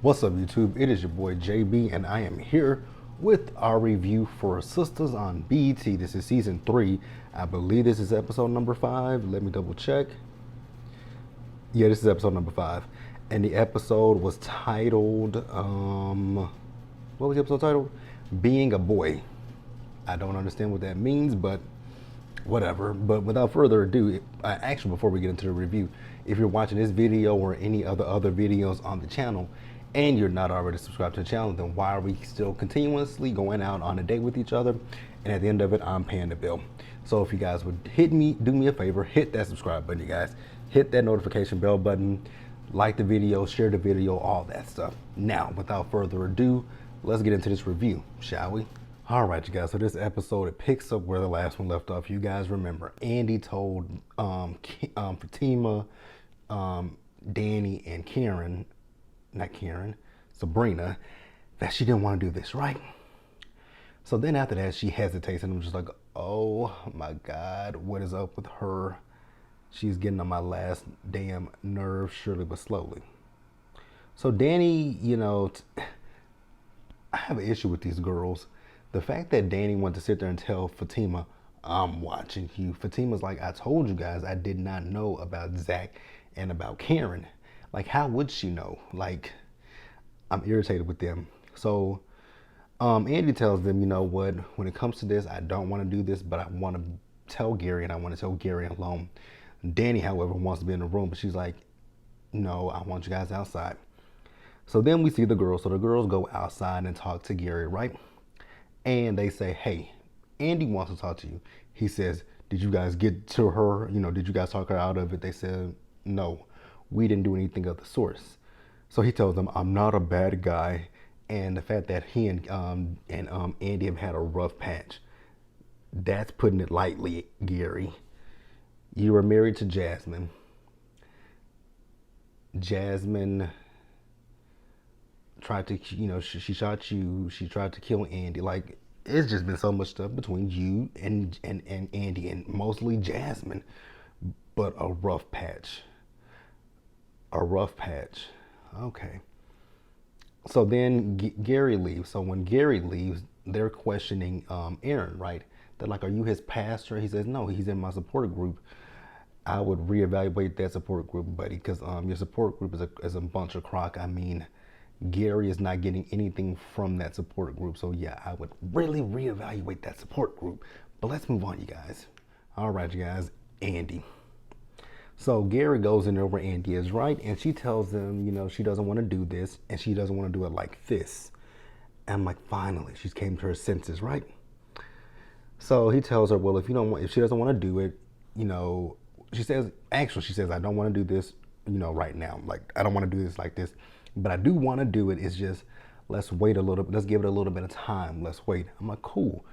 What's up, YouTube? It is your boy JB, and I am here with our review for Sistas on BET. This is season 3. I believe this is episode number 5. Let me double check. Yeah, this is episode number 5. And the episode was titled, what was the episode titled? Being a Boy. I don't understand what that means, but whatever. But without further ado, actually, before we get into the review, if you're watching this video or any other videos on the channel and you're not already subscribed to the channel, then why are we still continuously going out on a date with each other? And at the end of it, I'm paying the bill. So if you guys would do me a favor, hit that subscribe button, you guys. Hit that notification bell button, like the video, share the video, all that stuff. Now, without further ado, let's get into this review, shall we? All right, you guys, so this episode, it picks up where the last one left off. You guys remember, Andy told Fatima, Danny, and Sabrina, that she didn't want to do this, right? So then after that, she hesitates, and I'm just like, oh my God, what is up with her? She's getting on my last damn nerve, surely but slowly. So Danny, I have an issue with these girls. The fact that Danny wanted to sit there and tell Fatima, I'm watching you. Fatima's like, I told you guys I did not know about Zach and about Karen. Like, how would she know? Like, I'm irritated with them. So Andy tells them, you know what, when it comes to this, I don't want to do this, but I want to tell Gary, and I want to tell Gary alone. Danny, however, wants to be in the room, but she's like, no, I want you guys outside. So then we see the girls. So the girls go outside and talk to Gary, right? And they say, hey, Andy wants to talk to you. He says, did you guys get to her? Did you guys talk her out of it? They said, no, we didn't do anything of the sort. So he tells them, I'm not a bad guy. And the fact that he and Andy have had a rough patch, that's putting it lightly, Gary. You were married to Jasmine. Jasmine tried to, she shot you. She tried to kill Andy. Like, it's just been so much stuff between you and Andy, and mostly Jasmine. But a rough patch. A rough patch. Okay. So then Gary leaves. So when Gary leaves, they're questioning Aaron, right? They're like, are you his pastor? He says, no, he's in my support group. I would reevaluate that support group, buddy, because your support group is a bunch of crock. I mean, Gary is not getting anything from that support group. So yeah, I would really reevaluate that support group. But let's move on, you guys. All right, you guys, Andy. So Gary goes in there where Andy is, right? And she tells him, she doesn't want to do this, and she doesn't want to do it like this. And I'm like, finally, she's came to her senses, right? So he tells her, well, if she doesn't want to do it, she says, I don't want to do this, right now. Like, I don't want to do this like this, but I do want to do it. It's just, let's wait a little bit. Let's give it a little bit of time. Let's wait. I'm like, cool.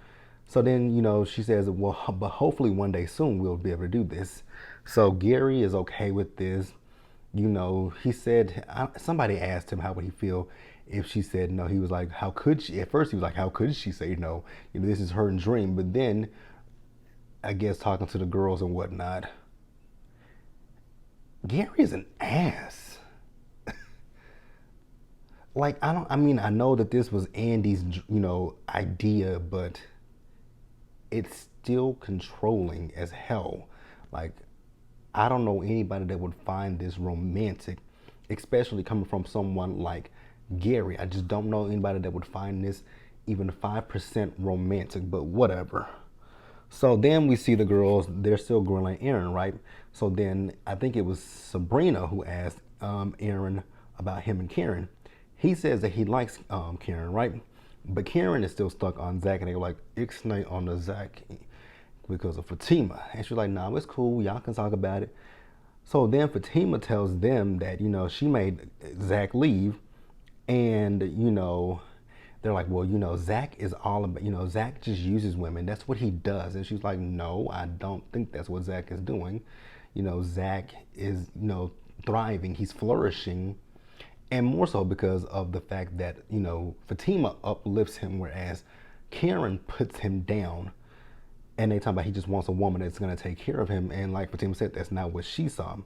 So then, she says, well, but hopefully one day soon we'll be able to do this. So Gary is okay with this. He said, somebody asked him how would he feel if she said no. He was like, how could she? At first he was like, how could she say no? This is her dream. But then, I guess talking to the girls and whatnot, Gary is an ass. Like, I know that this was Andy's, idea, but it's still controlling as hell. Like, I don't know anybody that would find this romantic, especially coming from someone like Gary. I just don't know anybody that would find this even 5% romantic, but whatever. So then we see the girls, they're still grilling Aaron, right? So then I think it was Sabrina who asked Aaron about him and Karen. He says that he likes Karen, right? But Karen is still stuck on Zach, and they were like, ixnay on the Zach because of Fatima. And she's like, nah, it's cool, y'all can talk about it. So then Fatima tells them that, she made Zach leave, and, they're like, well, Zach is all about, Zach just uses women. That's what he does. And she's like, no, I don't think that's what Zach is doing. Zach is, thriving. He's flourishing. And more so because of the fact that, Fatima uplifts him, whereas Karen puts him down. And they talk about he just wants a woman that's going to take care of him. And like Fatima said, that's not what she saw.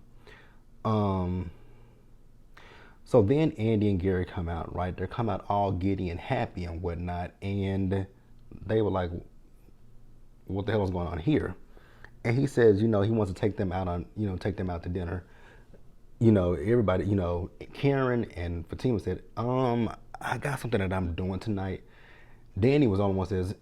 So then Andy and Gary come out, right? They come out all giddy and happy and whatnot, and they were like, "What the hell is going on here?" And he says, he wants to take them out take them out to dinner. Everybody, Karen and Fatima said, I got something that I'm doing tonight. Danny was the only one who says,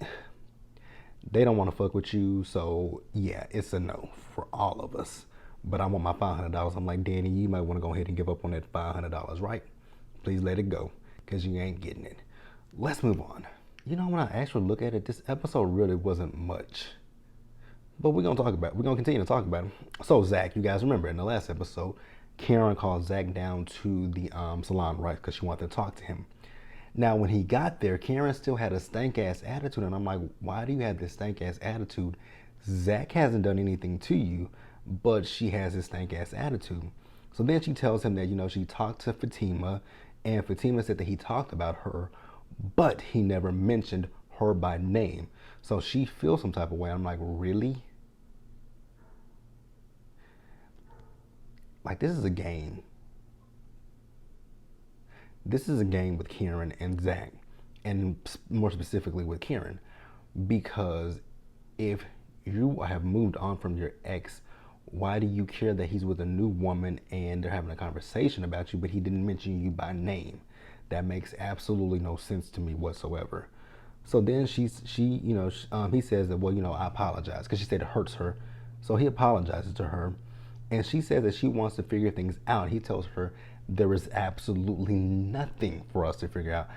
they don't want to fuck with you, so yeah, it's a no for all of us. But I want my $500. I'm like, Danny, you might want to go ahead and give up on that $500, right? Please let it go, because you ain't getting it. Let's move on. When I actually look at it, this episode really wasn't much. But we're going to continue to talk about it. So Zach, you guys remember in the last episode, Karen called Zach down to the salon, right? Because she wanted to talk to him. Now, when he got there, Karen still had a stank-ass attitude. And I'm like, why do you have this stank-ass attitude? Zach hasn't done anything to you, but she has this stank-ass attitude. So then she tells him that, she talked to Fatima, and Fatima said that he talked about her, but he never mentioned her by name. So she feels some type of way. I'm like, really? Like, this is a game. This is a game with Karen and Zach, and more specifically with Karen, because if you have moved on from your ex, why do you care that he's with a new woman and they're having a conversation about you, but he didn't mention you by name? That makes absolutely no sense to me whatsoever. So then he says that, well, I apologize, because she said it hurts her. So he apologizes to her, and she says that she wants to figure things out. He tells her there is absolutely nothing for us to figure out.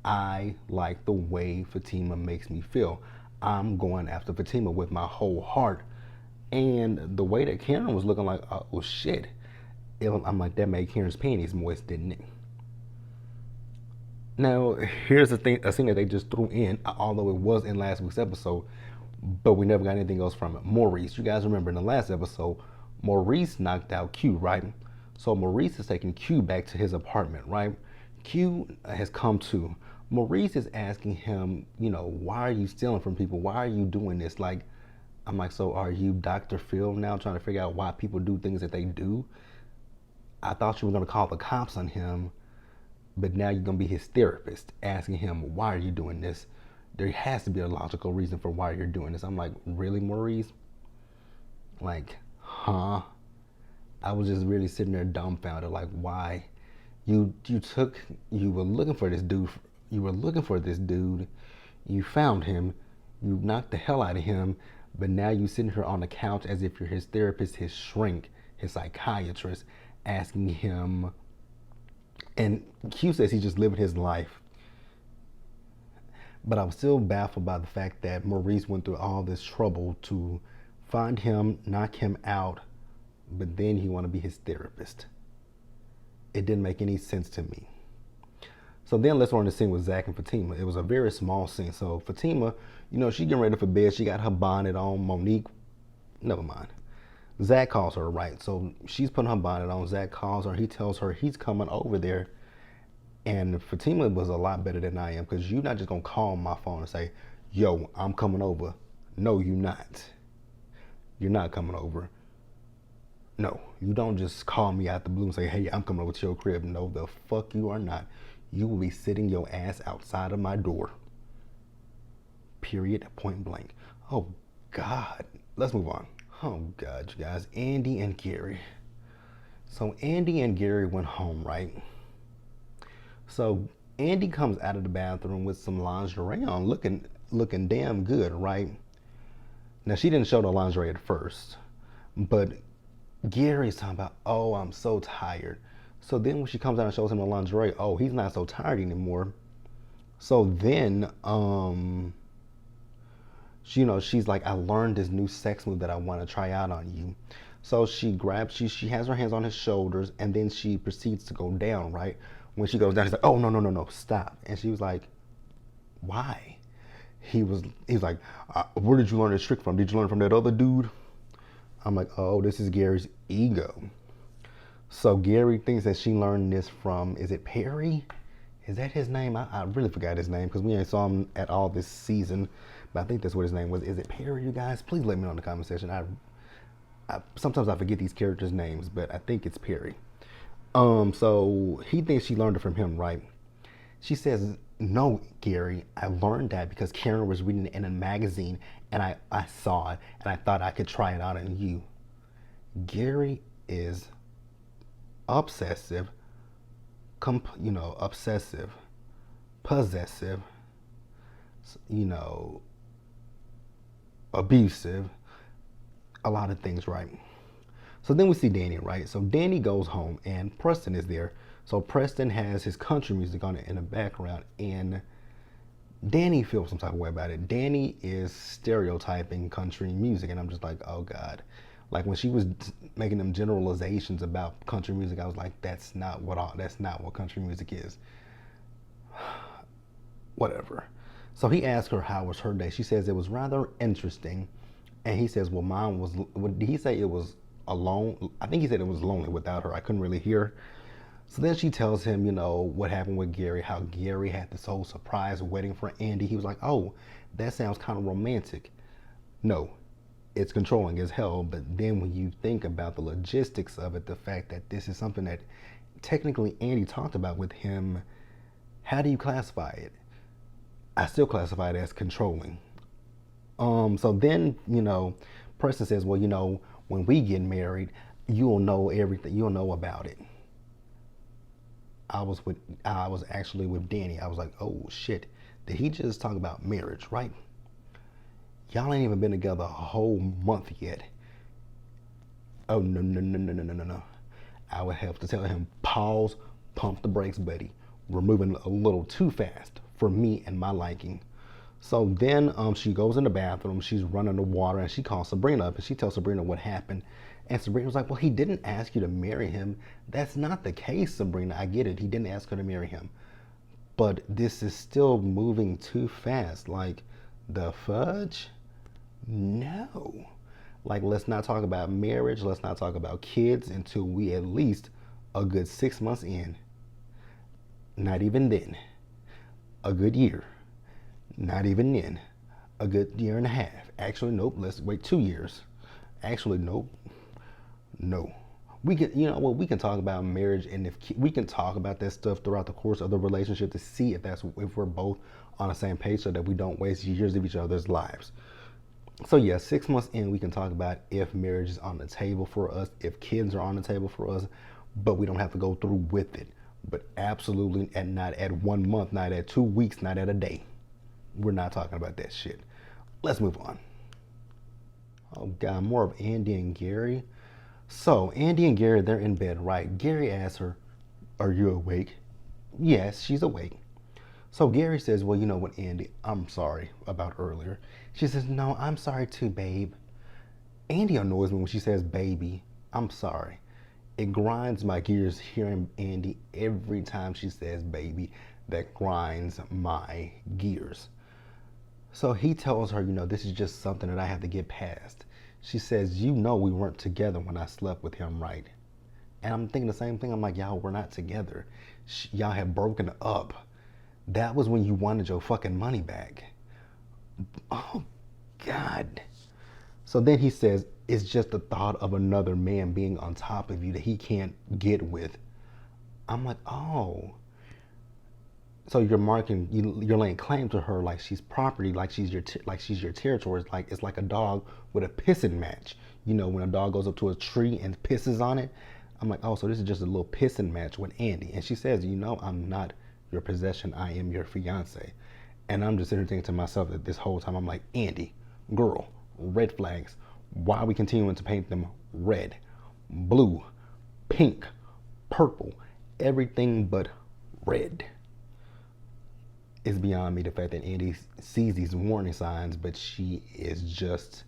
I like the way Fatima makes me feel. I'm going after Fatima with my whole heart. And the way that Karen was looking like, oh shit. I'm like, that made Karen's panties moist, didn't it? Now, here's a scene that they just threw in, although it was in last week's episode, but we never got anything else from it. Maurice, you guys remember in the last episode, Maurice knocked out Q, right? So Maurice is taking Q back to his apartment, right? Q has come to. Maurice is asking him, why are you stealing from people? Why are you doing this? I'm like, so are you Dr. Phil now, trying to figure out why people do things that they do? I thought you were going to call the cops on him, but now you're going to be his therapist, asking him, why are you doing this? There has to be a logical reason for why you're doing this. I'm like, really, Maurice? Like, huh? I was just really sitting there dumbfounded, like, why? You were looking for this dude. You found him. You knocked the hell out of him. But now you sitting here on the couch as if you're his therapist, his shrink, his psychiatrist, asking him. And Q says he's just living his life. But I'm still baffled by the fact that Maurice went through all this trouble to find him, knock him out, but then he want to be his therapist. It didn't make any sense to me. So then let's run the scene with Zach and Fatima. It was a very small scene. So Fatima, she getting ready for bed. She got her bonnet on. Monique, never mind. Zach calls her, right? So she's putting her bonnet on. Zach calls her. He tells her he's coming over there. And Fatima was a lot better than I am, because you're not just going to call my phone and say, yo, I'm coming over. No, you're not. You're not coming over. No, you don't just call me out the blue and say, hey, I'm coming over to your crib. No, the fuck you are not. You will be sitting your ass outside of my door. Period. Point blank. Oh, God. Let's move on. Oh, God, you guys. Andy and Gary. So Andy and Gary went home, right? So Andy comes out of the bathroom with some lingerie on, looking damn good, right? Now, she didn't show the lingerie at first, but Gary's talking about, oh, I'm so tired. So then when she comes out and shows him the lingerie, oh, he's not so tired anymore. So then, she's like, I learned this new sex move that I want to try out on you. So she has her hands on his shoulders, and then she proceeds to go down, right? When she goes down, he's like, oh, no, stop. And she was like, why? He's like, where did you learn this trick from? Did you learn from that other dude? I'm like, oh, this is Gary's ego. So Gary thinks that she learned this from, is it Perry? Is that his name? I really forgot his name, because we ain't saw him at all this season. But I think that's what his name was. Is it Perry, you guys? Please let me know in the comment section. Sometimes I forget these characters' names, but I think it's Perry. So he thinks she learned it from him, right? She says, no, Gary, I learned that because Karen was reading it in a magazine and I saw it and I thought I could try it out on you. Gary is obsessive, obsessive, possessive, you know, abusive, a lot of things, right? So then we see Danny, right? So Danny goes home and Preston is there. So Preston has his country music on it in the background and Danny feels some type of way about it. Danny is stereotyping country music and I'm just like, oh God. Like when she was making them generalizations about country music, I was like, that's not what country music is. Whatever. So he asked her how was her day. She says it was rather interesting. And he says, well, mine was, did he say it was alone? I think he said it was lonely without her. I couldn't really hear. So then she tells him, what happened with Gary, how Gary had this whole surprise wedding for Andy. He was like, oh, that sounds kind of romantic. No, it's controlling as hell. But then when you think about the logistics of it, the fact that this is something that technically Andy talked about with him, how do you classify it? I still classify it as controlling. So then, Preston says, well, when we get married, you'll know everything. You'll know about it. I was actually with Danny. I was like, oh shit. Did he just talk about marriage, right? Y'all ain't even been together a whole month yet. Oh no. I would have to tell him, pause, pump the brakes, buddy. We're moving a little too fast for me and my liking. So then she goes in the bathroom, she's running the water, and she calls Sabrina up and she tells Sabrina what happened. And Sabrina was like, well, he didn't ask you to marry him. That's not the case, Sabrina. I get it. He didn't ask her to marry him. But this is still moving too fast. Like, the fudge? No. Like, let's not talk about marriage. Let's not talk about kids until we at least a good 6 months in. Not even then. A good year. Not even then. A good year and a half. Actually, nope. Let's wait 2 years. Actually, nope. No. We can, we can talk about marriage, and if we can talk about that stuff throughout the course of the relationship to see if we're both on the same page so that we don't waste years of each other's lives. So yeah, 6 months in, we can talk about if marriage is on the table for us, if kids are on the table for us, but we don't have to go through with it. But absolutely, and not at 1 month, not at 2 weeks, not at a day. We're not talking about that shit. Let's move on. Oh God, more of Andy and Gary. So Andy and Gary, they're in bed, right? Gary asks her, are you awake? Yes, she's awake. So Gary says, well, you know what, Andy, I'm sorry about earlier. She says, no, I'm sorry too, babe. Andy annoys me when she says baby. I'm sorry. It grinds my gears hearing Andy every time she says baby. That grinds my gears. So he tells her, this is just something that I have to get past. She says, we weren't together when I slept with him, right? And I'm thinking the same thing. I'm like, y'all, we're not together. Y'all have broken up. That was when you wanted your fucking money back. Oh, God. So then he says, it's just the thought of another man being on top of you that he can't get with. I'm like, oh. So you're laying claim to her like she's property, like she's your territory. It's like a dog with a pissing match. When a dog goes up to a tree and pisses on it. I'm like, oh, so this is just a little pissing match with Andy. And she says, I'm not your possession. I am your fiance. And I'm just sitting here thinking to myself that this whole time I'm like, Andy, girl, red flags. Why are we continuing to paint them red, blue, pink, purple, everything but red? It's beyond me the fact that Andy sees these warning signs, but she is just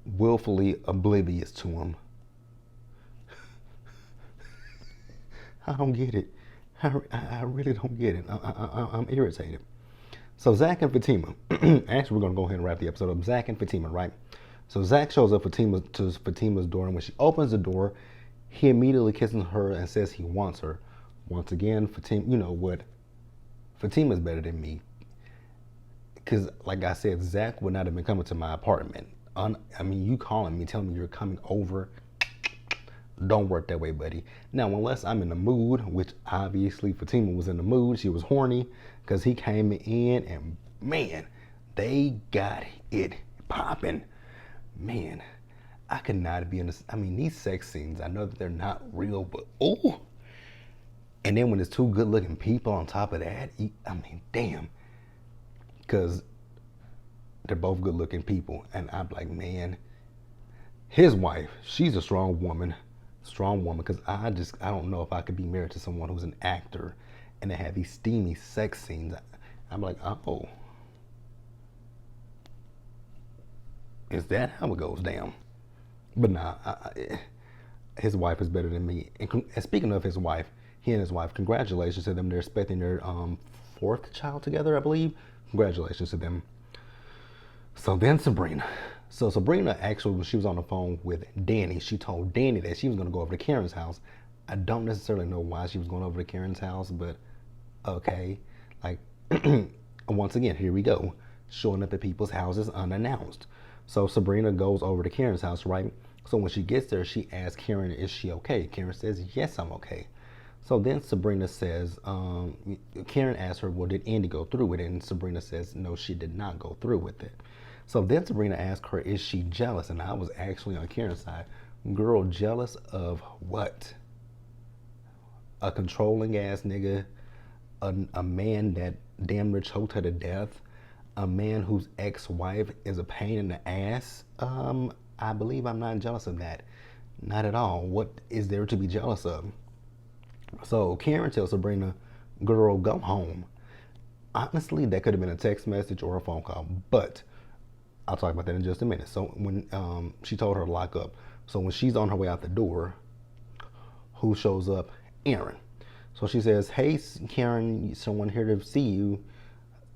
willfully oblivious to them. I don't get it. I really don't get it. I'm irritated. So Zach and Fatima. Actually, we're going to go ahead and wrap the episode up. Zach and Fatima, right? So Zach shows up to Fatima's door, and when she opens the door, he immediately kisses her and says he wants her. Once again, Fatima, you know what? Fatima's better than me. Because, like I said, Zach would not have been coming to my apartment. You calling me, telling me you're coming over. Don't work that way, buddy. Now, unless I'm in the mood, which obviously Fatima was in the mood, she was horny because he came in and man, they got it popping. Man, I could not be in this. I mean, these sex scenes, I know that they're not real, but oh. And then when there's two good looking people on top of that, I mean, damn. Because they're both good looking people. And I'm like, man, his wife, she's a strong woman. Strong woman. Because I don't know if I could be married to someone who's an actor and they have these steamy sex scenes. I'm like, oh, is that how it goes down? But nah, his wife is better than me. And speaking of his wife, he and his wife, congratulations to them. They're expecting their fourth child together, I believe. Congratulations to them. So then Sabrina. So Sabrina actually, when she was on the phone with Danny, she told Danny that she was going to go over to Karen's house. I don't necessarily know why she was going over to Karen's house, but okay. Like, once again, here we go. Showing up at people's houses unannounced. So Sabrina goes over to Karen's house, right? So when she gets there, she asks Karen, is she okay? Karen says, yes, I'm okay. So then Sabrina says, Karen asks her, well, did Andy go through with it? And Sabrina says, no, she did not go through with it. So then Sabrina asked her, is she jealous? And I was actually on Karen's side. Girl, jealous of what? A controlling ass nigga, a man that damn near choked her to death, a man whose ex-wife is a pain in the ass. I believe I'm not jealous of that. Not at all. What is there to be jealous of? So Karen tells Sabrina, girl, go home. Honestly, that could have been a text message or a phone call, but I'll talk about that in just a minute. So when she told her to lock up. So when she's on her way out the door, who shows up? Aaron. So she says, hey, Karen, someone here to see you.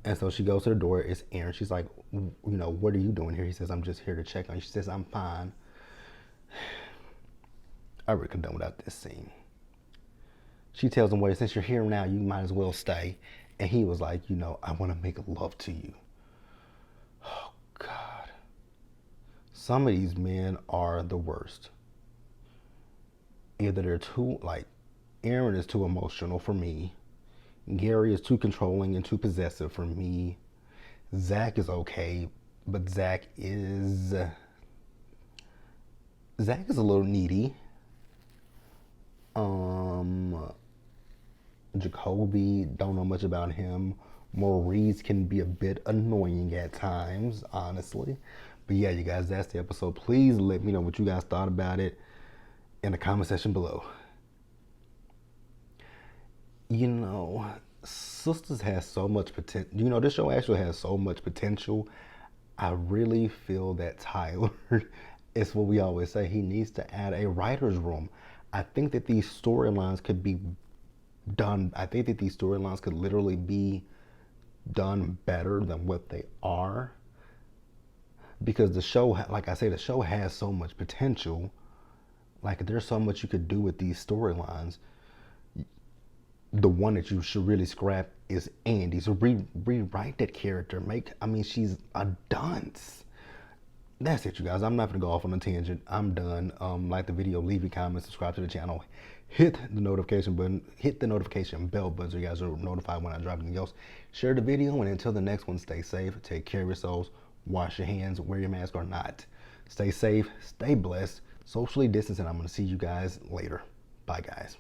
And so she goes to the door. It's Aaron. She's like, what are you doing here? He says, I'm just here to check on you. She says, I'm fine. I really could have done without this scene. She tells him, well, since you're here now, you might as well stay. And he was like, I want to make love to you. Oh, God. Some of these men are the worst. Either they're too, Aaron is too emotional for me. Gary is too controlling and too possessive for me. Zach is okay, but Zach is a little needy. Jacoby, don't know much about him. Maurice can be a bit annoying at times, honestly. But yeah, you guys, that's the episode. Please let me know what you guys thought about it in the comment section below. Sistas has so much potential. This show actually has so much potential. I really feel that Tyler, it's what we always say, he needs to add a writer's room. I think that these storylines could be done. I think that these storylines could literally be done better than what they are. Because the show, like I say, the show has so much potential. Like, there's so much you could do with these storylines. The one that you should really scrap is Andy. So rewrite that character. She's a dunce. That's it, you guys. I'm not going to go off on a tangent. I'm done. Like the video, leave a comment, subscribe to the channel, hit the notification button, hit the notification bell button so you guys are notified when I drop anything else. Share the video, and until the next one, stay safe, take care of yourselves, wash your hands, wear your mask or not. Stay safe, stay blessed, socially distance, and I'm going to see you guys later. Bye, guys.